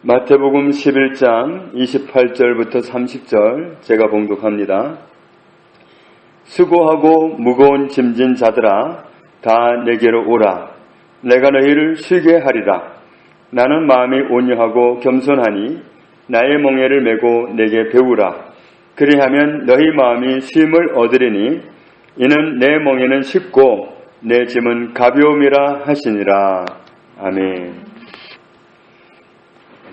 마태복음 11장 28절부터 30절 제가 봉독합니다. 수고하고 무거운 짐진 자들아 다 내게로 오라. 내가 너희를 쉬게 하리라. 나는 마음이 온유하고 겸손하니 나의 멍에를 메고 내게 배우라. 그리하면 너희 마음이 쉼을 얻으리니 이는 내 멍에는 쉽고 내 짐은 가벼움이라 하시니라. 아멘.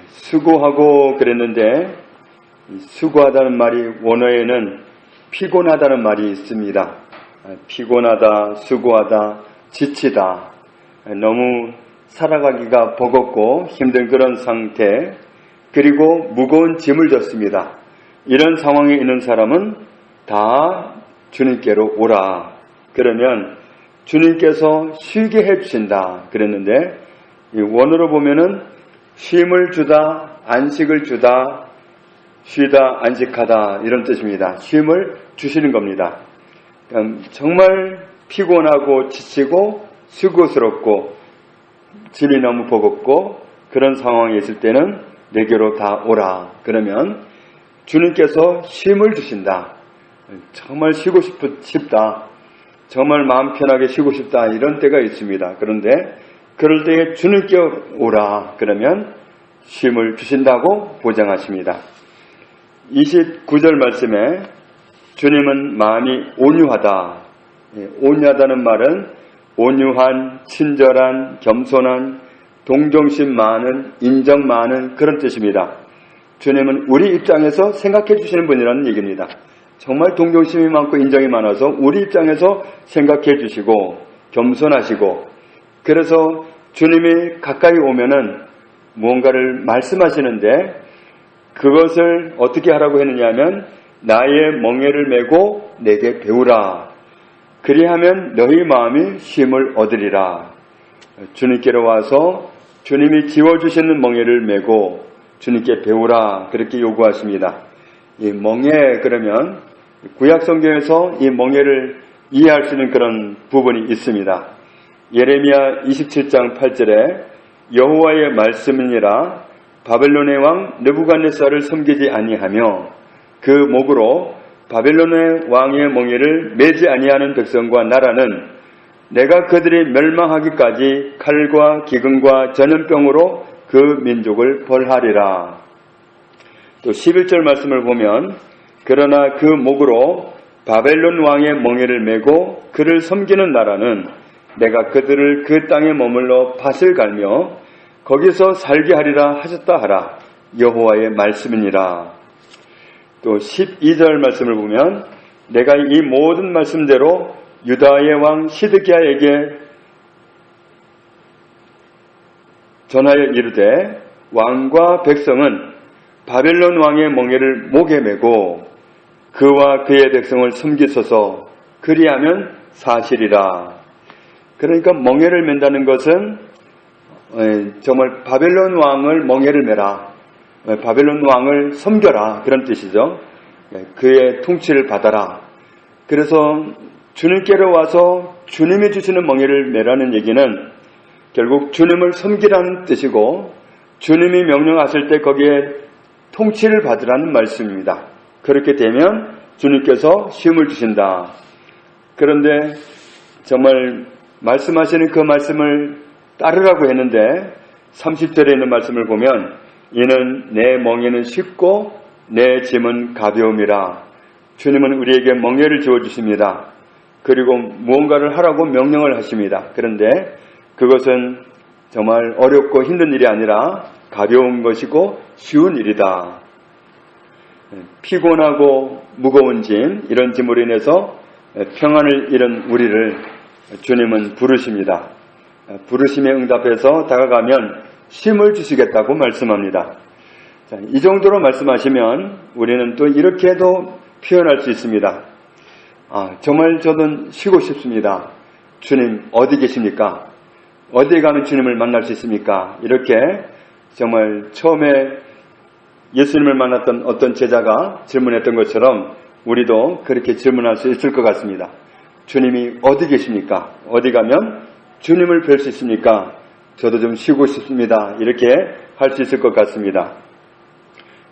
수고하고 그랬는데 수고하다는 말이 원어에는 피곤하다는 말이 있습니다. 피곤하다, 수고하다, 지치다, 너무 살아가기가 버겁고 힘든 그런 상태, 그리고 무거운 짐을 졌습니다. 이런 상황에 있는 사람은 다 주님께로 오라. 그러면 주님께서 쉬게 해주신다 그랬는데, 이 원어로 보면은 쉼을 주다, 안식을 주다, 쉬다, 안식하다 이런 뜻입니다. 쉼을 주시는 겁니다. 정말 피곤하고 지치고 수고스럽고 짐이 너무 버겁고 그런 상황에 있을 때는 내게로 다 오라. 그러면 주님께서 쉼을 주신다. 정말 쉬고 싶다. 정말 마음 편하게 쉬고 싶다. 이런 때가 있습니다. 그런데 그럴 때에 주님께 오라. 그러면 쉼을 주신다고 보장하십니다. 29절 말씀에 주님은 마음이 온유하다. 온유하다는 말은 온유한, 친절한, 겸손한, 동정심 많은, 인정 많은 그런 뜻입니다. 주님은 우리 입장에서 생각해 주시는 분이라는 얘기입니다. 정말 동정심이 많고 인정이 많아서 우리 입장에서 생각해 주시고 겸손하시고, 그래서 주님이 가까이 오면은 무언가를 말씀하시는데 그것을 어떻게 하라고 했느냐 하면 나의 멍에를 메고 내게 배우라. 그리하면 너희 마음이 쉼을 얻으리라. 주님께로 와서 주님이 지워주시는 멍에를 메고 주님께 배우라. 그렇게 요구하십니다. 이 멍에, 그러면 구약 성경에서 이 멍에를 이해할 수 있는 그런 부분이 있습니다. 예레미야 27장 8절에 여호와의 말씀이니라 바벨론의 왕 느부갓네살을 섬기지 아니하며 그 목으로 바벨론의 왕의 멍에를 매지 아니하는 백성과 나라는 내가 그들이 멸망하기까지 칼과 기근과 전염병으로 그 민족을 벌하리라. 또 11절 말씀을 보면 그러나 그 목으로 바벨론 왕의 멍에를 메고 그를 섬기는 나라는 내가 그들을 그 땅에 머물러 밭을 갈며 거기서 살게 하리라 하셨다 하라. 여호와의 말씀이니라. 또 12절 말씀을 보면 내가 이 모든 말씀대로 유다의 왕 시드기야에게 전하여 이르되 왕과 백성은 바벨론 왕의 멍에를 목에 메고 그와 그의 백성을 섬기소서. 그리하면 사실이라. 그러니까 멍에를 맨다는 것은 정말 바벨론 왕을 멍에를 메라. 바벨론 왕을 섬겨라. 그런 뜻이죠. 그의 통치를 받아라. 그래서 주님께로 와서 주님이 주시는 멍에를 메라는 얘기는 결국 주님을 섬기라는 뜻이고 주님이 명령하실 때 거기에 통치를 받으라는 말씀입니다. 그렇게 되면 주님께서 쉼을 주신다. 그런데 정말 말씀하시는 그 말씀을 따르라고 했는데 30절에 있는 말씀을 보면 이는 내 멍에는 쉽고 내 짐은 가벼움이라. 주님은 우리에게 멍에를 주어주십니다. 그리고 무언가를 하라고 명령을 하십니다. 그런데 그것은 정말 어렵고 힘든 일이 아니라 가벼운 것이고 쉬운 일이다. 피곤하고 무거운 짐, 이런 짐으로 인해서 평안을 잃은 우리를 주님은 부르십니다. 부르심에 응답해서 다가가면 쉼을 주시겠다고 말씀합니다. 자, 이 정도로 말씀하시면 우리는 또 이렇게도 표현할 수 있습니다. 정말 저는 쉬고 싶습니다. 주님 어디 계십니까? 어디에 가면 주님을 만날 수 있습니까? 이렇게 정말 처음에 예수님을 만났던 어떤 제자가 질문했던 것처럼 우리도 그렇게 질문할 수 있을 것 같습니다. 주님이 어디 계십니까? 어디 가면 주님을 뵐 수 있습니까? 저도 좀 쉬고 싶습니다. 이렇게 할 수 있을 것 같습니다.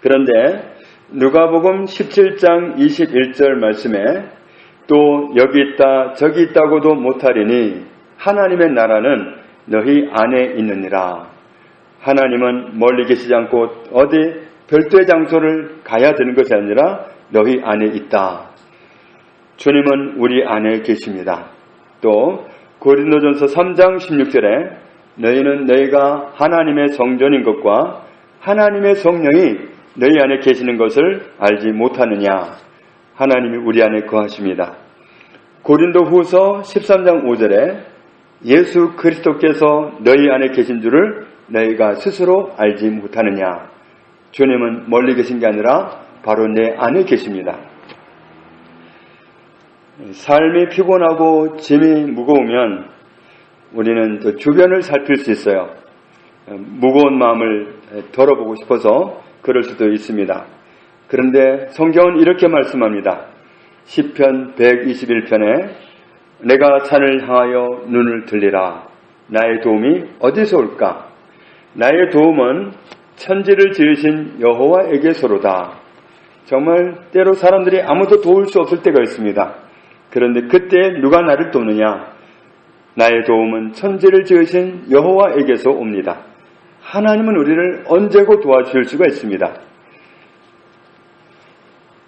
그런데 누가복음 17장 21절 말씀에 또 여기 있다 저기 있다고도 못하리니 하나님의 나라는 너희 안에 있느니라. 하나님은 멀리 계시지 않고 어디 별도의 장소를 가야 되는 것이 아니라 너희 안에 있다. 주님은 우리 안에 계십니다. 또 고린도전서 3장 16절에 너희는 너희가 하나님의 성전인 것과 하나님의 성령이 너희 안에 계시는 것을 알지 못하느냐. 하나님이 우리 안에 거하십니다. 고린도 후서 13장 5절에 예수 그리스도께서 너희 안에 계신 줄을 너희가 스스로 알지 못하느냐. 주님은 멀리 계신 게 아니라 바로 내 안에 계십니다. 삶이 피곤하고 짐이 무거우면 우리는 또 주변을 살필 수 있어요. 무거운 마음을 덜어보고 싶어서 그럴 수도 있습니다. 그런데 성경은 이렇게 말씀합니다. 시편 121편에 내가 산을 향하여 눈을 들리라. 나의 도움이 어디서 올까? 나의 도움은 천지를 지으신 여호와에게서로다. 정말 때로 사람들이 아무도 도울 수 없을 때가 있습니다. 그런데 그때 누가 나를 돕느냐? 나의 도움은 천지를 지으신 여호와에게서 옵니다. 하나님은 우리를 언제고 도와주실 수가 있습니다.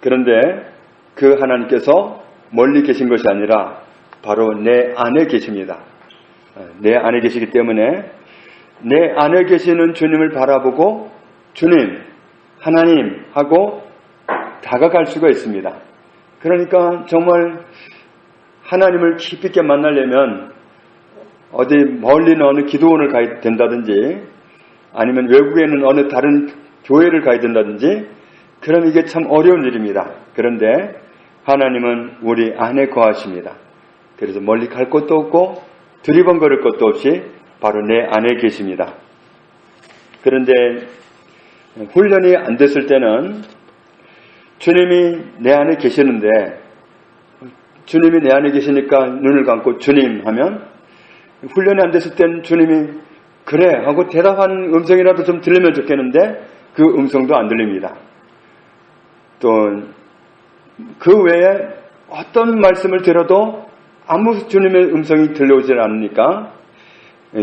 그런데 그 하나님께서 멀리 계신 것이 아니라 바로 내 안에 계십니다. 내 안에 계시기 때문에 내 안에 계시는 주님을 바라보고 주님, 하나님 하고 다가갈 수가 있습니다. 그러니까 정말 하나님을 깊이 있게 만나려면 어디 멀리는 어느 기도원을 가야 된다든지 아니면 외국에는 어느 다른 교회를 가야 된다든지 그럼 이게 참 어려운 일입니다. 그런데 하나님은 우리 안에 거하십니다. 그래서 멀리 갈 것도 없고 두리번거릴 것도 없이 바로 내 안에 계십니다. 그런데 훈련이 안 됐을 때는 주님이 내 안에 계시는데 주님이 내 안에 계시니까 눈을 감고 주님 하면 훈련이 안 됐을 때는 주님이 그래 하고 대답하는 음성이라도 좀 들리면 좋겠는데 그 음성도 안 들립니다. 또 그 외에 어떤 말씀을 들어도 아무 주님의 음성이 들려오지 않으니까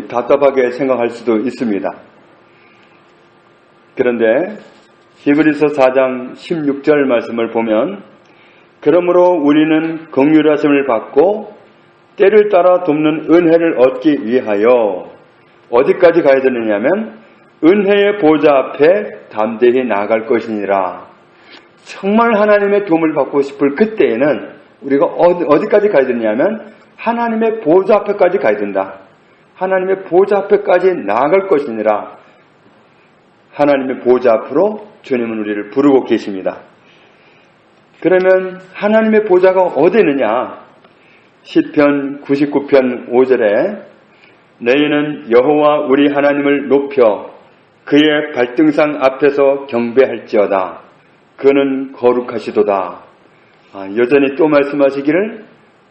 답답하게 생각할 수도 있습니다. 그런데 히브리서 4장 16절 말씀을 보면 그러므로 우리는 긍휼하심을 받고 때를 따라 돕는 은혜를 얻기 위하여 어디까지 가야 되느냐면 은혜의 보좌 앞에 담대히 나아갈 것이니라. 정말 하나님의 도움을 받고 싶을 그때에는 우리가 어디까지 가야 되냐면 하나님의 보좌 앞에까지 가야 된다. 하나님의 보좌 앞에까지 나아갈 것이니라. 하나님의 보좌 앞으로 주님은 우리를 부르고 계십니다. 그러면 하나님의 보좌가 어디 있느냐? 시편 99편 5절에 너희는 여호와 우리 하나님을 높여 그의 발등상 앞에서 경배할지어다. 그는 거룩하시도다. 여전히 또 말씀하시기를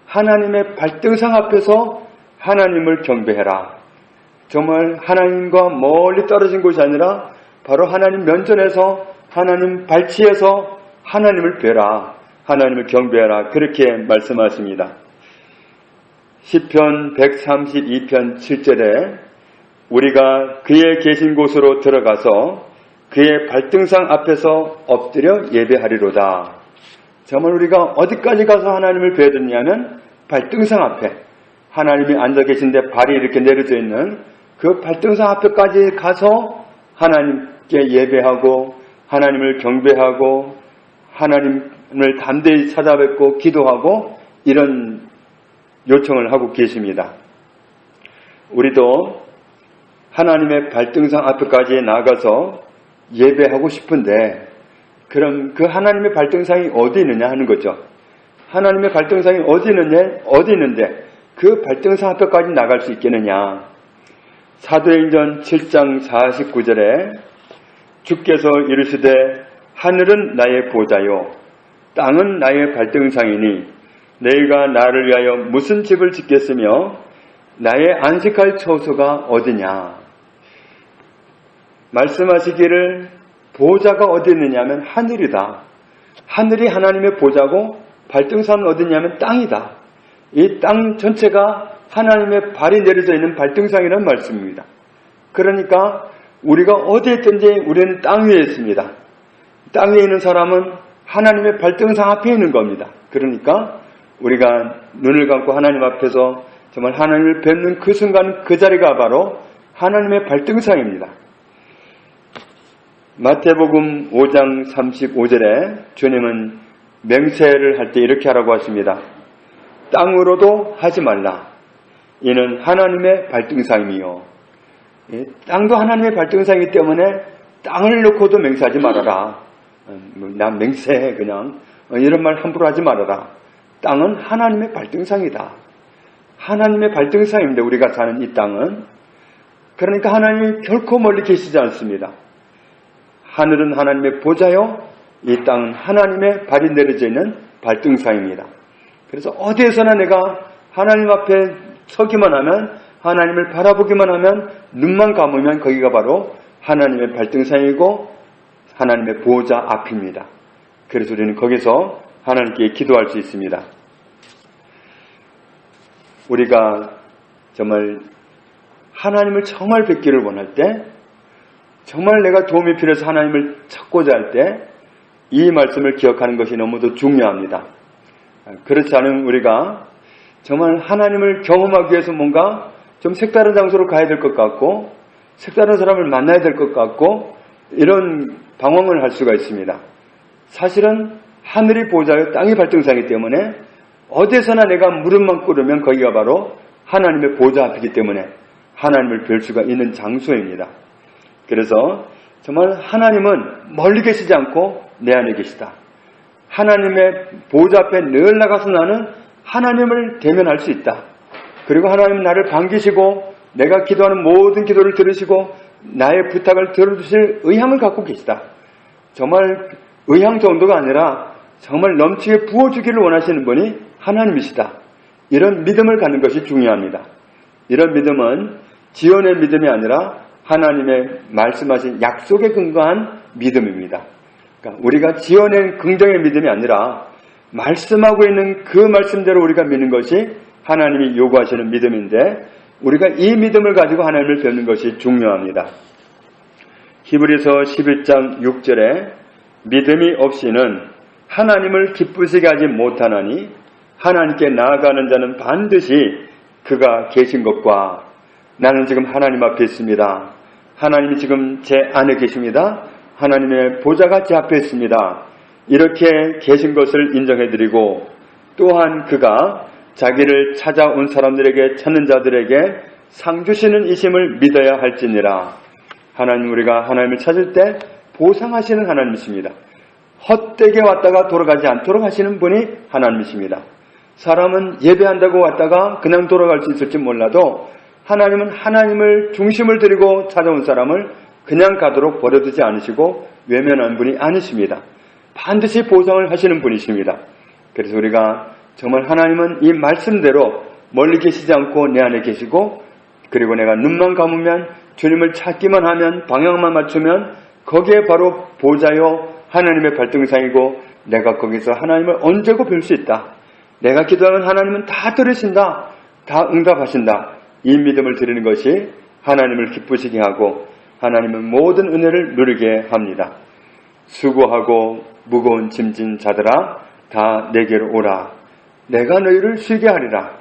하나님의 발등상 앞에서 하나님을 경배해라. 정말 하나님과 멀리 떨어진 곳이 아니라 바로 하나님 면전에서 하나님 발치에서 하나님을 뵈라. 하나님을 경배하라. 그렇게 말씀하십니다. 시편 132편 7절에 우리가 그의 계신 곳으로 들어가서 그의 발등상 앞에서 엎드려 예배하리로다. 정말 우리가 어디까지 가서 하나님을 뵈야 되냐면 발등상 앞에 하나님이 앉아 계신데 발이 이렇게 내려져 있는 그 발등상 앞에까지 가서 하나님께 예배하고 하나님을 경배하고 하나님을 담대히 찾아뵙고 기도하고 이런 요청을 하고 계십니다. 우리도 하나님의 발등상 앞에까지 나가서 예배하고 싶은데 그럼 그 하나님의 발등상이 어디 있느냐 하는 거죠. 하나님의 발등상이 어디 있는데 그 발등상 앞에까지 나갈 수 있겠느냐. 사도행전 7장 49절에 주께서 이르시되 하늘은 나의 보좌요 땅은 나의 발등상이니 너희가 나를 위하여 무슨 집을 짓겠으며 나의 안식할 처소가 어디냐. 말씀하시기를 보좌가 어디 있느냐 하면 하늘이다. 하늘이 하나님의 보좌고 발등상은 어디냐면 땅이다. 이 땅 전체가 하나님의 발이 내려져 있는 발등상이라는 말씀입니다. 그러니까 우리가 어디에 있든지 우리는 땅 위에 있습니다. 땅 위에 있는 사람은 하나님의 발등상 앞에 있는 겁니다. 그러니까 우리가 눈을 감고 하나님 앞에서 정말 하나님을 뵙는 그 순간 그 자리가 바로 하나님의 발등상입니다. 마태복음 5장 35절에 주님은 맹세를 할 때 이렇게 하라고 하십니다. 땅으로도 하지 말라. 이는 하나님의 발등상이요. 땅도 하나님의 발등상이기 때문에 땅을 놓고도 맹세하지 말아라. 난 맹세해 그냥. 이런 말 함부로 하지 말아라. 땅은 하나님의 발등상이다. 하나님의 발등상입니다. 우리가 사는 이 땅은. 그러니까 하나님이 결코 멀리 계시지 않습니다. 하늘은 하나님의 보좌요, 이 땅은 하나님의 발이 내려져 있는 발등상입니다. 그래서 어디에서나 내가 하나님 앞에 서기만 하면, 하나님을 바라보기만 하면, 눈만 감으면 거기가 바로 하나님의 발등상이고 하나님의 보좌 앞입니다. 그래서 우리는 거기서 하나님께 기도할 수 있습니다. 우리가 정말 하나님을 정말 뵙기를 원할 때, 정말 내가 도움이 필요해서 하나님을 찾고자 할 때 이 말씀을 기억하는 것이 너무도 중요합니다. 그렇지 않으면 우리가 정말 하나님을 경험하기 위해서 뭔가 좀 색다른 장소로 가야 될 것 같고 색다른 사람을 만나야 될 것 같고 이런 방황을 할 수가 있습니다. 사실은 하늘이 보좌요 땅이 발등상이기 때문에 어디서나 내가 무릎만 꿇으면 거기가 바로 하나님의 보좌 앞이기 때문에 하나님을 뵐 수가 있는 장소입니다. 그래서 정말 하나님은 멀리 계시지 않고 내 안에 계시다. 하나님의 보좌 앞에 늘 나가서 나는 하나님을 대면할 수 있다. 그리고 하나님은 나를 반기시고 내가 기도하는 모든 기도를 들으시고 나의 부탁을 들어주실 의향을 갖고 계시다. 정말 의향 정도가 아니라 정말 넘치게 부어주기를 원하시는 분이 하나님이시다. 이런 믿음을 갖는 것이 중요합니다. 이런 믿음은 지연의 믿음이 아니라 하나님의 말씀하신 약속에 근거한 믿음입니다. 그러니까 우리가 지어낸 긍정의 믿음이 아니라 말씀하고 있는 그 말씀대로 우리가 믿는 것이 하나님이 요구하시는 믿음인데 우리가 이 믿음을 가지고 하나님을 뵙는 것이 중요합니다. 히브리서 11장 6절에 믿음이 없이는 하나님을 기쁘시게 하지 못하나니 하나님께 나아가는 자는 반드시 그가 계신 것과 나는 지금 하나님 앞에 있습니다. 하나님이 지금 제 안에 계십니다. 하나님의 보좌가 제 앞에 있습니다. 이렇게 계신 것을 인정해드리고 또한 그가 자기를 찾아온 사람들에게 찾는 자들에게 상 주시는 이심을 믿어야 할지니라. 하나님 우리가 하나님을 찾을 때 보상하시는 하나님이십니다. 헛되게 왔다가 돌아가지 않도록 하시는 분이 하나님이십니다. 사람은 예배한다고 왔다가 그냥 돌아갈 수 있을지 몰라도 하나님은 하나님을 중심을 들이고 찾아온 사람을 그냥 가도록 버려두지 않으시고 외면한 분이 아니십니다. 반드시 보상을 하시는 분이십니다. 그래서 우리가 정말 하나님은 이 말씀대로 멀리 계시지 않고 내 안에 계시고 그리고 내가 눈만 감으면 주님을 찾기만 하면 방향만 맞추면 거기에 바로 보좌요 하나님의 발등상이고 내가 거기서 하나님을 언제고 뵐 수 있다. 내가 기도하면 하나님은 다 들으신다. 다 응답하신다. 이 믿음을 드리는 것이 하나님을 기쁘시게 하고 하나님은 모든 은혜를 누리게 합니다. 수고하고 무거운 짐진 자들아 다 내게로 오라. 내가 너희를 쉬게 하리라.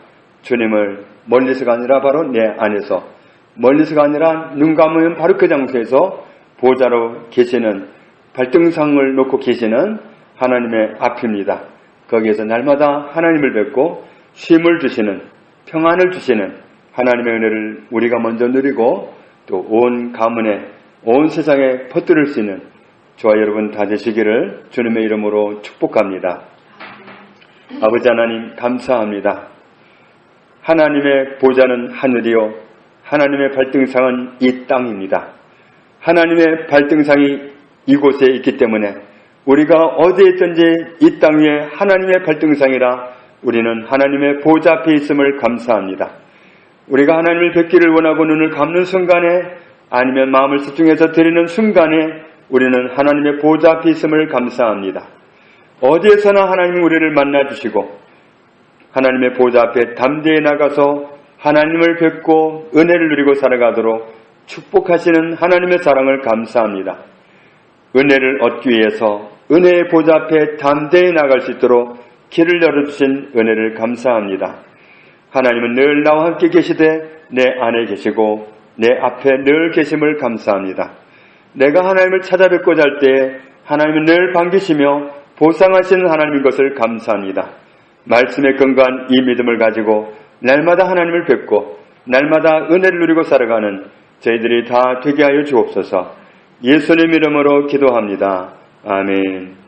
주님을 멀리서가 아니라 바로 내 안에서 멀리서가 아니라 눈 감으면 바로 그 장소에서 보좌로 계시는 발등상을 놓고 계시는 하나님의 앞입니다. 거기에서 날마다 하나님을 뵙고 쉼을 주시는 평안을 주시는 하나님의 은혜를 우리가 먼저 누리고 또 온 가문에 온 세상에 퍼뜨릴 수 있는 저와 여러분 다 되시기를 주님의 이름으로 축복합니다. 아버지 하나님 감사합니다. 하나님의 보좌는 하늘이요 하나님의 발등상은 이 땅입니다. 하나님의 발등상이 이곳에 있기 때문에 우리가 어디에 있든지 이 땅 위에 하나님의 발등상이라 우리는 하나님의 보좌 앞에 있음을 감사합니다. 우리가 하나님을 뵙기를 원하고 눈을 감는 순간에 아니면 마음을 집중해서 드리는 순간에 우리는 하나님의 보좌 앞에 있음을 감사합니다. 어디에서나 하나님은 우리를 만나주시고 하나님의 보좌 앞에 담대히 나가서 하나님을 뵙고 은혜를 누리고 살아가도록 축복하시는 하나님의 사랑을 감사합니다. 은혜를 얻기 위해서 은혜의 보좌 앞에 담대히 나갈 수 있도록 길을 열어주신 은혜를 감사합니다. 하나님은 늘 나와 함께 계시되 내 안에 계시고 내 앞에 늘 계심을 감사합니다. 내가 하나님을 찾아뵙고자 할 때에 하나님은 늘 반기시며 보상하시는 하나님인 것을 감사합니다. 말씀에 근거한 이 믿음을 가지고 날마다 하나님을 뵙고 날마다 은혜를 누리고 살아가는 저희들이 다 되게 하여 주옵소서. 예수님 이름으로 기도합니다. 아멘.